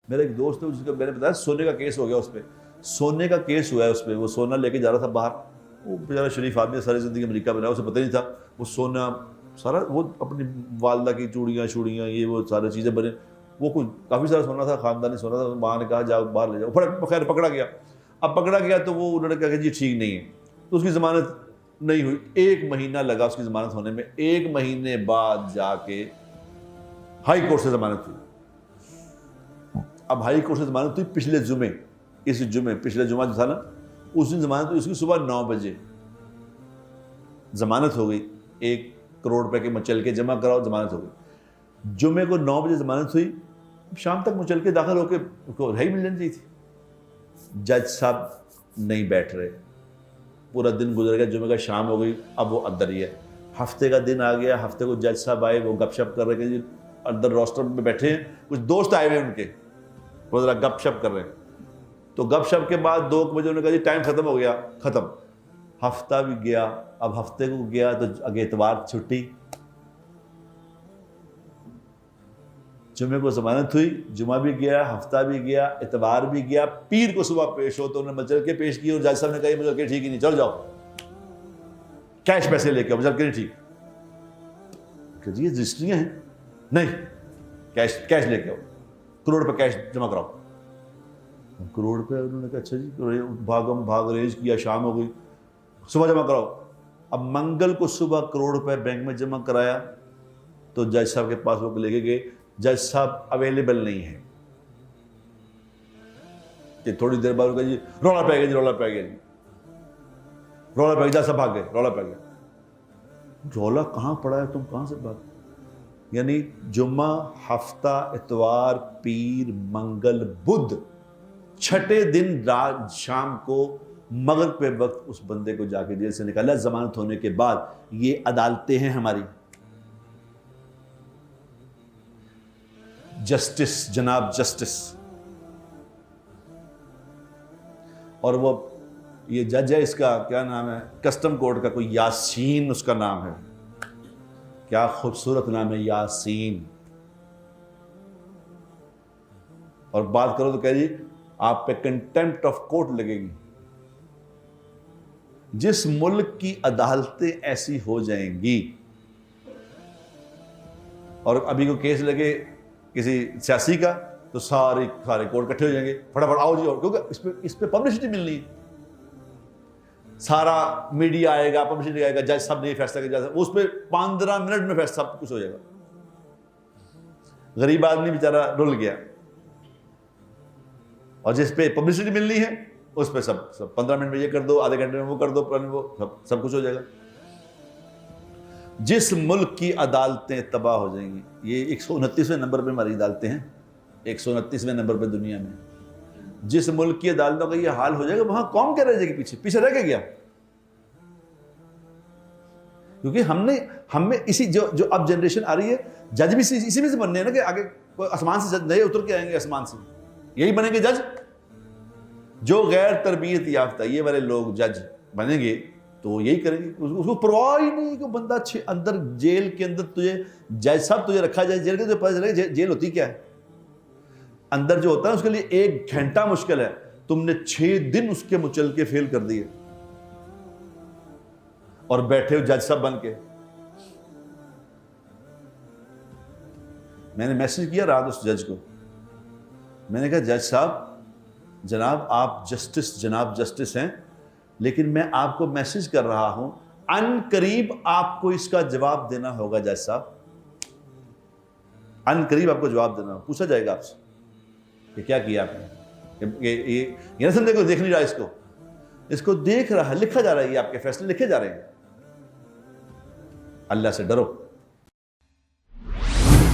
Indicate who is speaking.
Speaker 1: میرا ایک دوست ہے جس کا میں نے بتایا سونے کا کیس ہو گیا، اس پہ سونے کا کیس ہوا ہے، اس پہ وہ سونا لے کے جا رہا تھا باہر، وہ بیچارہ شریف آدمی ساری زندگی امریکہ میں رہا، اسے پتہ نہیں تھا وہ سونا سارا، وہ اپنی والدہ کی چوڑیاں یہ وہ ساری چیزیں بنے، وہ کچھ کافی سارا سونا تھا، خاندانی سونا تھا، ماں نے کہا جاؤ باہر لے جاؤ، خیر پکڑا گیا۔ اب پکڑا گیا تو وہ انہوں نے کہا کہ جی ٹھیک نہیں ہے، تو اس کی ضمانت نہیں ہوئی، 1 مہینہ لگا اس کی ضمانت ہونے میں، 1 مہینے بعد جا کے ہائی کورٹ سے ضمانت ہوئی۔ اب ہائی کورٹ سے ضمانت ہوئی پچھلے جمعے، پچھلے جمعہ جو تھا نا، اس دن ضمانت ہوئی، اس کی صبح 9 بجے ضمانت ہو گئی، 1 کروڑ روپے کے مچل کے جمع کراؤ، ضمانت ہو گئی۔ جمعے کو 9 بجے ضمانت ہوئی، شام تک مچل کے داخل ہو کے اس کو رہائی مل جانی چاہیے تھی۔ جج صاحب نہیں بیٹھ رہے، پورا دن گزر گیا، جمعے کا شام ہو گئی، اب وہ اندر ہی ہے۔ ہفتے کا دن آ گیا، ہفتے کو جج صاحب آئے، وہ گپ شپ کر رہے کہ جی اندر روسٹر میں بیٹھے ہیں، کچھ دوست آئے ہوئے ان کے، وہ ذرا گپ شپ کر رہے ہیں۔ تو گپ شپ کے بعد 2 بجے انہوں نے کہا جی ٹائم ختم ہو گیا، ختم۔ ہفتہ بھی گیا، اب ہفتے کو گیا تو اگے اتوار چھٹی، جمعے کو ضمانت ہوئی، جمعہ بھی گیا، ہفتہ بھی گیا، اتوار بھی گیا، پیر کو صبح پیش ہو تو انہوں نے مچل کے پیش کی، اور جج صاحب نے کہا یہ مچل کے ٹھیک ہی نہیں، چل جاؤ کیش پیسے لے کے، مچل کے نہیں ٹھیک کہ جی یہ رجسٹریاں ہیں، نہیں کیش لے کے آؤ، کروڑ روپے کیش جمع کراؤ۔ کروڑ روپے انہوں نے کہا اچھا جی، بھاگ ریز کیا، شام ہو گئی، صبح جمع کراؤ۔ اب منگل کو صبح کروڑ روپے بینک میں جمع کرایا تو جج صاحب کے پاس وہ لے کے گئے، جج صاحب اویلیبل نہیں ہے، کہ تھوڑی دیر بعد کہا جی رولا پہ گیا جی، رولا پہ گیا جی، رولا پہ گیا، جج صاحب بھاگ گئے، رولا پہ گیا۔ رولا کہاں پڑا ہے، تم کہاں سے بھاگ؟ یعنی جمعہ، ہفتہ، اتوار، پیر، منگل، بدھ، 6 دن رات شام کو مغرب پہ وقت اس بندے کو جا کے جیل سے نکالا ضمانت ہونے کے بعد۔ یہ عدالتیں ہیں ہماری، جسٹس، جناب جسٹس۔ اور وہ یہ جج ہے، اس کا کیا نام ہے، کسٹم کورٹ کا کوئی یاسین اس کا نام ہے، کیا خوبصورت نام ہے یاسین۔ اور بات کرو تو کہہ جی آپ پہ کنٹمپٹ آف کورٹ لگے گی۔ جس ملک کی عدالتیں ایسی ہو جائیں گی، اور ابھی کو کیس لگے کسی سیاسی کا تو سارے کورٹ اکٹھے ہو جائیں گے، فٹافٹ آؤ جی، اور کیونکہ اس پہ پبلسٹی ملنی ہے، سارا میڈیا آئے گا، پبلسٹی آئے گا، جج صاحب نے یہ فیصلہ کیا، اس پہ 15 منٹ میں فیصلہ سب کچھ ہو جائے گا۔ غریب آدمی بیچارہ رل گیا، اور جس پہ پبلسٹی ملنی ہے اس پہ سب 15 منٹ میں یہ کر دو، آدھے گھنٹے میں وہ کر دو، وہ سب کچھ ہو جائے گا۔ جس ملک کی عدالتیں تباہ ہو جائیں گی، یہ 129ویں نمبر پہ ہماری عدالتیں ہیں، 129ویں نمبر پہ دنیا میں، جس ملک کی عدالتوں کا یہ حال ہو جائے گا، وہاں قوم کیا رہ جائے گی، پیچھے رہ کے گیا۔ کیونکہ ہم میں اسی جو اب جنریشن آ رہی ہے، جج بھی اسی میں سے بننے ہیں نا، کہ آگے آسمان سے جج نئے اتر کے آئیں گے، آسمان سے یہی بنیں گے جج۔ جو غیر تربیت یافتہ یہ والے لوگ جج بنیں گے تو یہی کریں گے، اس کو پرواہ ہی نہیں کہ بندہ اندر جیل کے اندر تجھے جج صاحب تجھے رکھا جائے جیل کے، تجھے پتہ چلے جیل ہوتی کیا ہے، اندر جو ہوتا ہے اس کے لیے 1 گھنٹہ مشکل ہے، تم نے 6 دن اس کے مچل کے فیل کر دیے اور بیٹھے ہو جج صاحب بن کے۔ میں نے میسج کیا رات اس جج کو، میں نے کہا جج صاحب، جناب آپ جناب جسٹس ہیں، لیکن میں آپ کو میسج کر رہا ہوں، ان قریب آپ کو اس کا جواب دینا ہوگا جج صاحب، ان قریب آپ کو جواب دینا ہوگا، پوچھا جائے گا آپ سے کہ کیا کیا آپ نے، یہ نہ سمجھے کہ دیکھ نہیں رہا، اس کو دیکھ رہا ہے، لکھا جا رہا ہے، یہ آپ کے فیصلے لکھے جا رہے ہیں۔ اللہ سے ڈرو۔